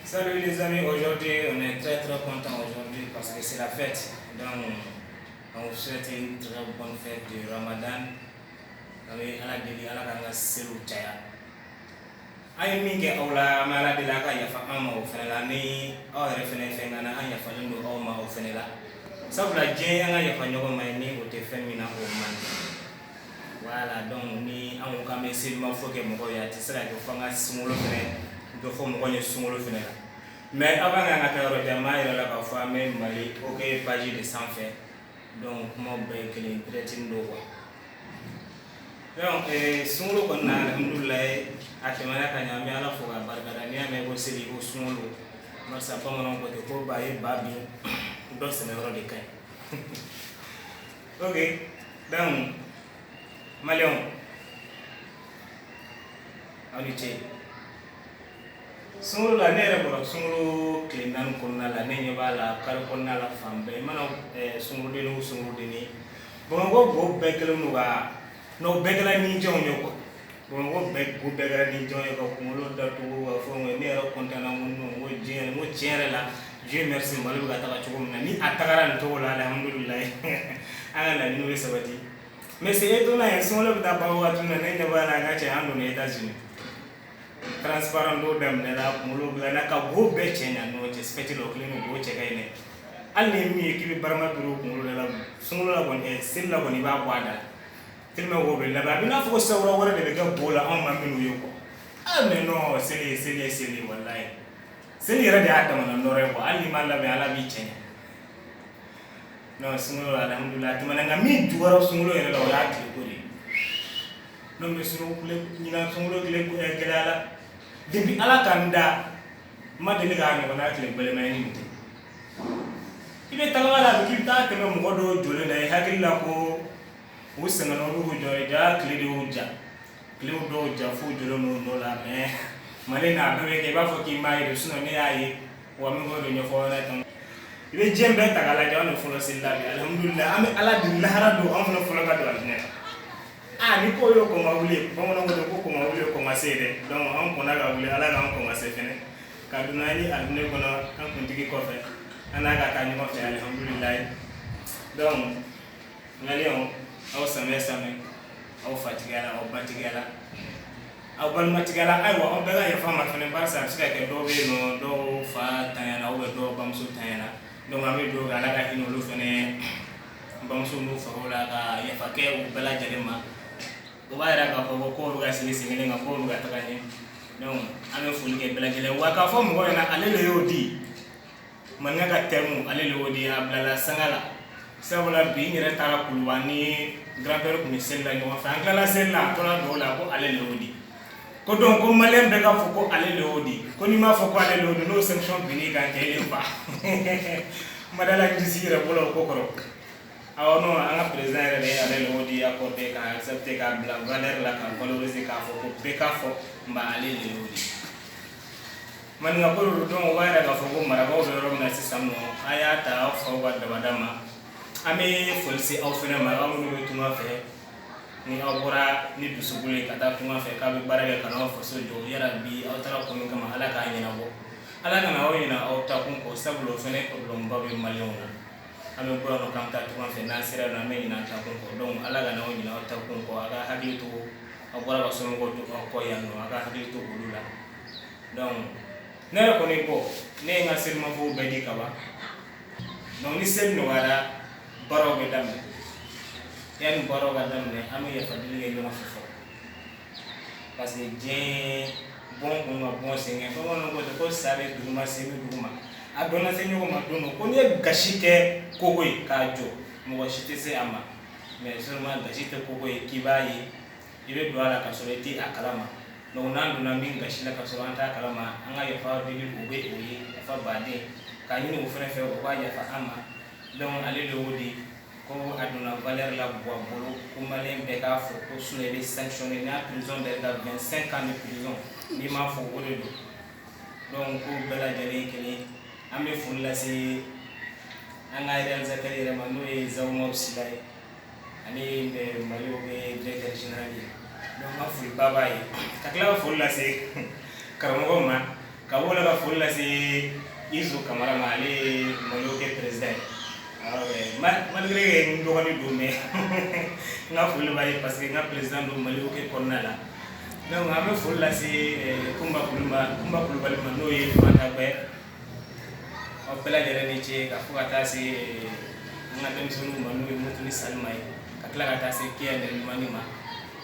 Salut les amis, aujourd'hui on est très content aujourd'hui parce que c'est la fête. Donc on vous souhaite une très bonne fête du Ramadan. Kami ala deli ala kanga selu caya. Ay min ke awla ma ala deli ka yafa ama o fene la ni aw yɛrɛ fene fɛn kana an yafa len do aw ma o fene la. Sabula diɲɛ an ka yafa ɲɔgɔn ma ni o tɛ fɛn min na o man. Voilà donc ni an ko k'an bɛ selima fɔ kɛ mɔgɔw ye a tɛ se ka kɛ fɔ an ka sunkalo fɛnɛ dɔ fɔ mɔgɔw ye sunkalo fɛnɛ la. Mais avant k'an ka taa yɔrɔ jan maa yɛrɛ la k'a fɔ an bɛ Mali OK page de sanfɛ donc kumaw bɛɛ ye kelen direct do quoi. Donc sunkalo kɔni na alhamdulilayi a tɛmɛna ka ɲɛ an bɛ Ala fo k'a barikada n'i y'a mɛn ko seli ko sunkalo barisa bamananw ko ten ko ba ye ba bin dɔ sɛnɛyɔrɔ de ka ɲi. OK donc Maliyɛnw aw ni ce. Sunkalo la ne yɛrɛ bɔra sunkalo tile 4 kɔnɔna la ne ɲɛ b'a la kari kɔnɔna la fan bɛɛ i mana sunkurudennin o sunkurudennin Bamakɔ go bɛɛ kɛlen do ka n'o bɛɛ kɛra ninjɛnw ye quoi. Bamakɔ go bɛɛ kɛra ninjɛnw ye ka kunkolo datugu ka fɛnw ne yɛrɛ content na n ko tiɲɛ yɛrɛ la Dieu merci Mali bɛ ka taga cogo min na ni a tagara nin cogo la alhamdulilayi an ka laɲiniw ye sabati. Mais c'est étonnant sunkalo bɛ taa ban wagati min na ne ɲɛ b'a la a ka cɛ an donna États-Unis. Transparent do daminɛna kunkolo dilanna ka go bɛɛ cɛ ɲa n'o cɛ fête la o kɛlen do k'o cɛ ka ɲi dɛ. Hali ni min ye k'i bɛ barama biri o kunkolo la sunkalo la kɔni seli la kɔni i b'a bɔ a da la. Tellement wo bɛ labɛn a bɛ n'a fɔ ko sawura wɛrɛ de bɛ kɛ bo la anw ma minnu ye quoi. Ah mais non seli ye seli walayi. Seli yɛrɛ de y'a damana nɔrɔ ye quoi hali n'i ma labɛn Ala b'i cɛ ɲa. Non sunkalo la alhamdulilayi a tɛmɛna nka min juguyara sunkalo yɛrɛ la o y'a tile ko de ye. Non mais ɲinan sunkalo tile gɛlɛyara. Depuis Ala k'an da n ma deli k'a ɲɔgɔnna tile gɛlɛman ye nin tɛ. I bɛ tagama la a bɛ k'i bɛ taa tɛmɛ mɔgɔ dɔw jɔlen na i hakili la ko u sɛgɛnna olu y'u jɔ ja tile de y'u ja tilew dɔw ja f'u jɔlen do nɔ la mais Mali na a bɛɛ bɛ kɛ i b'a fɔ k'i m'a ye de sinon ne y'a ye wa n bɛ k'o de ɲɛfɔ aw ɲɛna tan. I bɛ diɲɛ bɛɛ ta k'a lajɛ anw de fɔlɔ seli la bi alhamdulilayi an bɛ Ala deli lahara don anw fana fɔlɔ ka don alijinɛ na. Ni ko y'o kɔn ka wuli bamananw ko ten ko kɔn ka wuli o kɔn ka se dɛ donc an kɔnna ka wuli Ala k'an kɔn ka se fɛnɛ ka don n'an ye alijinɛ kɔnɔ an kuntigi kɔfɛ an n'a ka taa ɲɔgɔn fɛ alhamdulilayi. Donc Maliyɛnw aw samɛ aw fatigiyala aw batigiyala aw balimatigiyala ayiwa aw bɛɛ ka yafa n ma fɛnɛ barisa a bɛ se ka kɛ dɔw bɛ yen nɔ dɔw fa tanyana dɔw bamuso tanyana donc an bɛ dugawu kɛ Ala ka hinɛ olu fɛnɛ bamuso n'u faw la ka yafa kɛ u bɛɛ lajɛlen ma. O b'a yira k'a fɔ ko k'olu ka sigi sen kelen kan k'olu ka taga ɲɛ donc an bɛ foli kɛ bɛɛ lajɛlen wa k'a fɔ mɔgɔw ɲɛna ale de y'o di maninka ka terme ale de y'o di a bilala sanga la sabula bi n yɛrɛ taara Kuluba ni grand-père tun bɛ seli la ɲɔgɔn fɛ an tilala seli la a tora dɔw la ko ale de y'o di ko donc ko maliyɛn bɛɛ ka fɔ ko ale de y'o di ko n'i m'a fɔ ko ale de y'o di n'o sanction binn'i kan cɛ i de fa n ma dala disi yɛrɛ bolo o ko kɔrɔ. Non an ka président yɛrɛ de ye ale de y'o di accordé k'a accepté k'a bila valeur la k'a valoriser k'a fɔ ko bɛɛ ka fɔ nba ale de y'o di. Maninka ko do donc o b'a yira k'a fɔ ko marakaw bɛ yɔrɔ min na sisan nɔ a y'a ta aw faw ka dabada ma an bɛ foli se aw fɛnɛ ma aw minnu bɛ tunga fɛ ni aw bɔra ni dusukolo ye ka taa tunga fɛ k'a bɛ baara kɛ ka n'aw faso jɔ yarabi aw taara kun min kama Ala k'a ɲɛnabɔ Ala kana aw ɲinɛ aw taakun kɔ sabula o fɛnɛ problème ba bɛ maliyɛnw na. An bɛ bɔ yan nɔ k'an bɛ taa tunga fɛ n'an sera yen nɔ an bɛ ɲinɛ an taakun kɔ donc Ala kana aw ɲinɛ aw taakun kɔ a ka hakili to aw bɔra ka somɔgɔw to aw kɔ yan nɔ a ka hakili to olu la. Donc ne yɛrɛ kɔni ne ye n ka selimafɔw bɛɛ di ka ban donc ni seli nɔgɔyara baaraw bɛ daminɛ yanni baaraw ka daminɛ an bɛ yafa deli kɛ ɲɔgɔn fɛ fɔlɔ parce que diɲɛ bɔn kun ka bɔn sen kɛ bamananw ko ten ko sa bɛ duguma sen bɛ duguma a dɔnna se ɲɔgɔn ma don ko n'i ye gasi kɛ koko ye k'a jɔ mɔgɔ si tɛ se a ma mais seulement gasi tɛ koko ye k'i b'a ye i bɛ don a la ka sɔrɔ i tɛ a kalama donc n'an donna min gasi la ka sɔrɔ an t'a kalama an ka yafa deli o bɛ o ye yafa baden k'a ɲini o fɛnɛ fɛ o b'a yafa an ma donc ale de y'o di ko a donna valeur la bɔ a bolo ko maliyɛn bɛɛ k'a fɔ ko sinon i bɛ sanctionné n'a prison bɛɛ ka 25 ans de prison n'i m'a fɔ o de don donc ko bɛɛ lajɛlen ye kelen an bɛ foli lase an ka réalisateur yɛrɛ ma n'o ye Zawumaw Sila ye ale Mali bɛ directeur général ye donc n ka foliba b'a ye ka tila ka foli lase karamɔgɔw ma ka wala ka foli lase Izu Kamara ma ale Mali OK président malgré que ndogoni do mais nga foli ba ye parce que nga président do Mali OK konna la donc nga be foli lase Kumba Kulubali ma no ye fata be o bela jere ni che ka fuka ta se nga dem sunu ma no ye mutuni salma ye ka kila ka ta se kiya de mani ma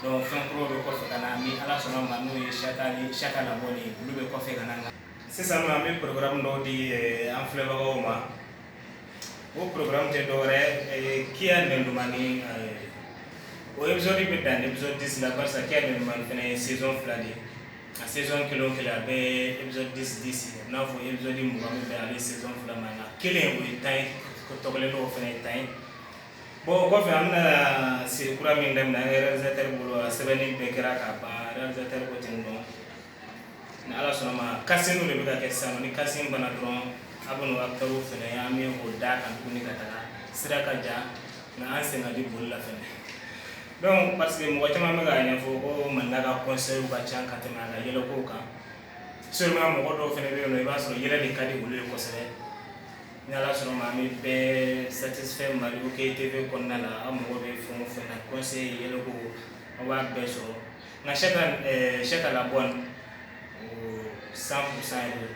donc fɛn kuro be kɔfɛ kana ni ala sɔnna ma n'o ye Chaka Labone olu be kɔfɛ kana sisan an bɛ programme dɔ di an filɛbagaw ma o programme tɛ dɔwɛrɛ Kiya Nɛndumani o épisode bɛ dan épisode 10 la barisa Kiya Nɛndumani fɛnɛ ye saison 2 de a saison kelen o kelen a bɛ épisode 10 n'a fɔ épisode 20 min bɛ ale saison 2 ma nka kelen o ye 10 ye ko tɔgɔlen dɔw fɛnɛ ye 10 ye bon kɔfɛ an bɛna série kura min daminɛ an ye réalisateur bolo a sɛbɛnni bɛɛ kɛra ka ban réalisateur ko ten dɔn ni ala sɔnna ma casting de bɛ ka kɛ sisan ni casting banna dɔrɔn a bɛ n'o acteurs fɛnɛ an bɛ o da kan tuguni ka taga sira ka jan nka an sen ka di boli la fɛnɛ donc parce que mɔgɔ caman bɛ k'a ɲɛfɔ ko Manila ka concert ka ca ka tɛmɛ a ka yɛlɛkow kan seulement mɔgɔ dɔw fɛnɛ bɛ yen nɔ i b'a sɔrɔ yɛlɛ de ka di olu ye kosɛbɛ ni ala sɔnna ma an bɛ bɛɛ satisfait Mali OK TV kɔnɔna la an mago bɛ fɛn o fɛn na conseil yɛlɛko an b'a bɛɛ sɔrɔ nka Chaka Labone 100% yɛrɛ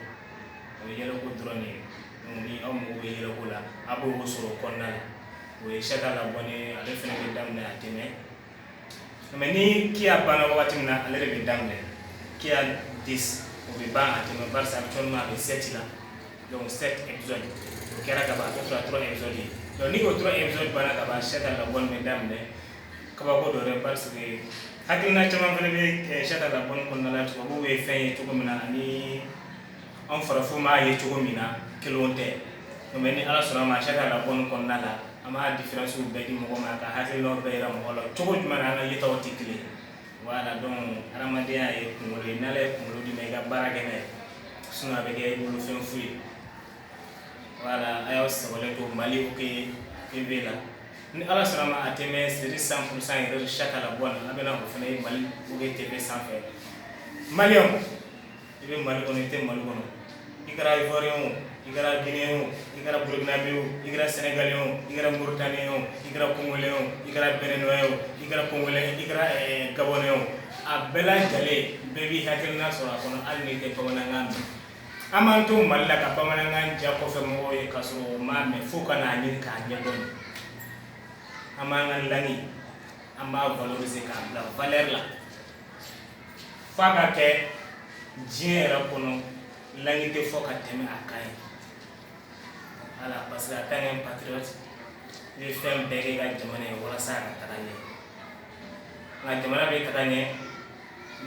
o ye yɛlɛko dɔrɔn de ye donc ni aw mago bɛ yɛlɛko la a b'o sɔrɔ o kɔnɔna la o ye Chaka Labone ale fɛnɛ bɛ daminɛ a tɛmɛ mais ni Kiya banna wagati min na ale de bɛ daminɛ Kiya 10 o bɛ ban a tɛmɛ barisa actuellement a bɛ 7 la donc 7 épisodes o kɛra ka ban a bɛ sɔrɔ 3 épisodes ye donc ni o 3 épisodes banna ka ban Chaka Labone bɛ daminɛ kabako dɔ wɛrɛ parce que hakilina caman fɛnɛ bɛ Chaka Labone kɔnɔna la tubabuw bɛ fɛn ye cogo min na ani an farafinw b'a ye cogo min na kelenw tɛ mais ni ala sɔnna ma Chaka Labone kɔnɔna la an b'a différence bɛɛ di mɔgɔ ma ka hakilinaw bɛɛ yira mɔgɔ la cogo jumɛn na an ka yetaw tɛ kelen ye voilà donc adamadenya ye kunkolo ye n'ala ye kunkolo d'i ma i ka baara kɛ n'a ye sinon a bɛ kɛ i bolo fɛn fu ye voilà a y'aw sagolen to Mali OK TV la ni ala sɔnna ma a tɛmɛ série 100% yɛrɛ Chaka Labone a bɛna o fana ye Mali OK TV sanfɛ maliyɛnw i bɛ Mali kɔnɔ i tɛ Mali kɔnɔ i kɛra Ivoirien o i kɛra Guinéen o i kɛra Burkinabé o i kɛra Sénégalien o i kɛra Mauritanien o i kɛra Congolais o i kɛra Béninois o i kɛra Congolais i kɛra Gabonais o a bɛɛ lajɛlen bɛɛ b'i hakilina sɔrɔ a kɔnɔ hali n'i tɛ bamanankan mɛn an b'an to Mali la ka bamanankan diya kɔfɛ mɔgɔw ye k'a sɔrɔ o m'a mɛn fo ka n'a ɲini k'a ɲɛdɔn an b'an ka langue an b'a valoriser k'a bila valeur la f'a ka kɛ diɲɛ yɛrɛ kɔnɔ langue tɛ fɔ ka tɛmɛ a kan ye voilà parce que en tant que patriote i bɛ fɛn bɛɛ kɛ i ka jamana ye walasa a ka taga ɲɛ nka jamana bɛ taga ɲɛ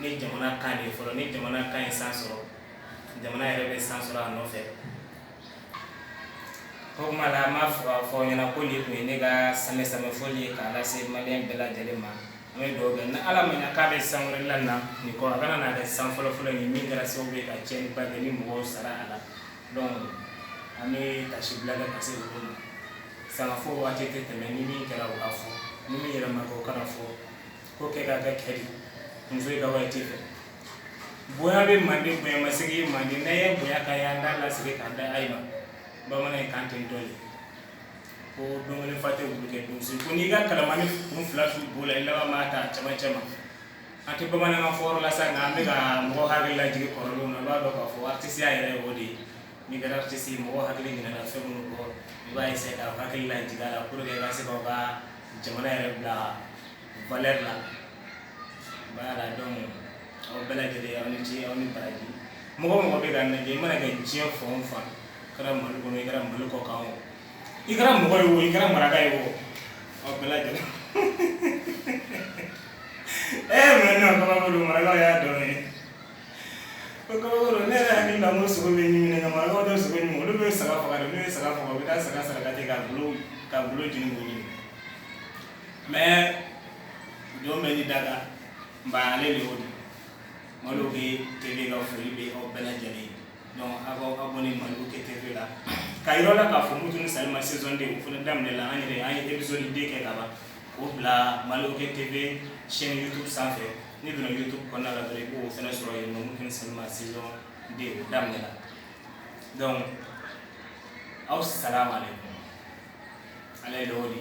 ni jamana kan de ye fɔlɔ ni jamana kan ye san sɔrɔ jamana yɛrɛ bɛ san sɔrɔ a nɔfɛ o kuma la an b'a fɔ k'a fɔ aw ɲɛna ko nin tun ye ne ka samɛ fɔli ye k'a lase maliyɛn bɛɛ lajɛlen ma an bɛ dugawu kɛ ni ala ma ɲa k'a bɛ san wɛrɛ la na nin kɔ a kana n'a kɛ san fɔlɔ ye min kɛra sababu ye ka tiɲɛniba kɛ ni mɔgɔw sara a la donc an bɛ tasi bila kɛ ka se olu ma sangafo waati tɛ tɛmɛ ni min kɛra o ka fɔ ni min yɛrɛ ma kɛ o kana fɔ ko kɛ ka kɛ kɛ di muso ye ka waati fɛ bonya bɛ manden bonya masigi ye manden n'a ye bonya ka ye an t'a lasigi k'a da ayi ma bamanan ye kan tɛ dɔ ye ko don kelen fa tɛ wulu kɛ don si ko n'i ka kalamani kun fila su bo la i laban b'a ta cɛmancɛ ma an tɛ bamanankan fɔ yɔrɔ la sa nka an bɛ ka mɔgɔw hakili lajigin kɔrɔlenw na i b'a dɔn k'a fɔ artiste ya yɛrɛ ye o de ye n'i kɛra artiste ye mɔgɔw hakili ɲinɛna fɛn minnu kɔ i b'a essayer k'aw hakili lajigin a la pour que i ka se k'aw ka jamana yɛrɛ bila valeur la voilà donc aw bɛɛ lajɛlen aw ni ce aw ni baraji mɔgɔ o mɔgɔ bɛ ka lajɛ i mana kɛ diɲɛ fan o fan i kɛra Mali kɔnɔ i kɛra Mali kɔkan o i kɛra mɔgɔ ye o i kɛra maraka ye o aw bɛɛ lajɛlen mais non kabako don marakaw y'a dɔn ye ko kabako don ne yɛrɛ hakili la n ko sogo bɛ ɲimi nka marakaw tɛ sogo ɲimi olu bɛ saga faga de n'u ye saga faga u bɛ taa saga sarakati k'a bolo jeni k'o ɲimi mais don bɛ ni daga n ba ale de y'o di Mali OK TV ka foli bɛ aw bɛɛ lajɛlen ye donc aw ka abonné Mali OK TV la k'a yir'aw la k'a fɔ Mutuni Salima saison 2 o fana daminɛ la an ye épisode 2 kɛ ka ban k'o bila Mali OK TV chaîne YouTube sanfɛ ni donna YouTube kɔnɔna la dɔrɔn i b'o fana sɔrɔ yen nɔ Mutuni Salima saison de o daminɛna donc aw salamu aleykum ala ye lɔgɔ di